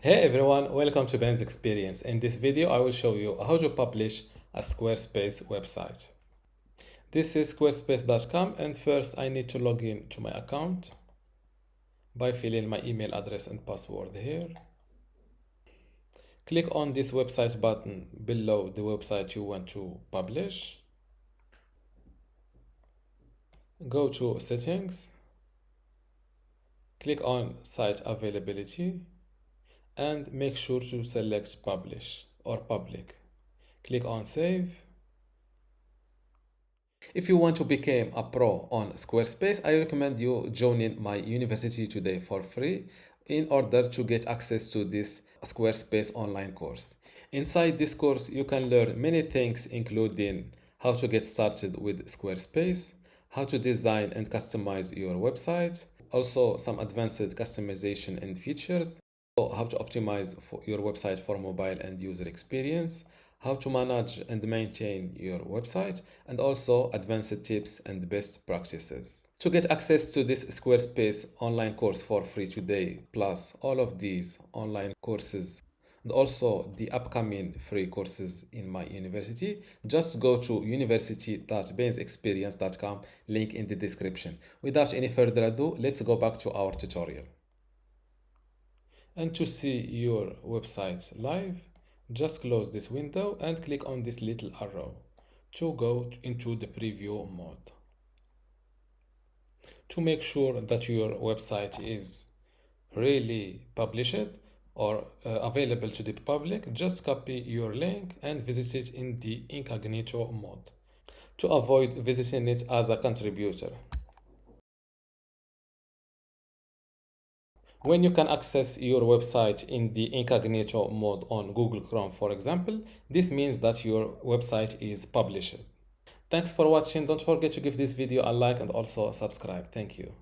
Hey everyone, welcome to Ben's Experience. In this video, I will show you how to publish a Squarespace website. This is squarespace.com, and first I need to log in to my account by filling my email address and password here. Click on this website button below the website you want to publish. Go to settings, click on site availability, and make sure to select publish or public. Click on save. If you want to become a pro on Squarespace, I recommend you joining my university today for free in order to get access to this Squarespace online course. Inside this course, you can learn many things, including how to get started with Squarespace, how to design and customize your website, also some advanced customization and features, how to optimize for your website for mobile and user experience, how to manage and maintain your website, and also advanced tips and best practices. To get access to this Squarespace online course for free today, plus all of these online courses and also the upcoming free courses in my university, just go to university.bensexperience.com, link in the description. Without any further ado, let's go back to our tutorial. And to see your website live, just close this window and click on this little arrow to go into the preview mode. To make sure that your website is really published or available to the public, just copy your link and visit it in the incognito mode to avoid visiting it as a contributor. When you can access your website in the incognito mode on Google Chrome, for example, this means that your website is published. Thanks for watching. Don't forget to give this video a like and also subscribe. Thank you.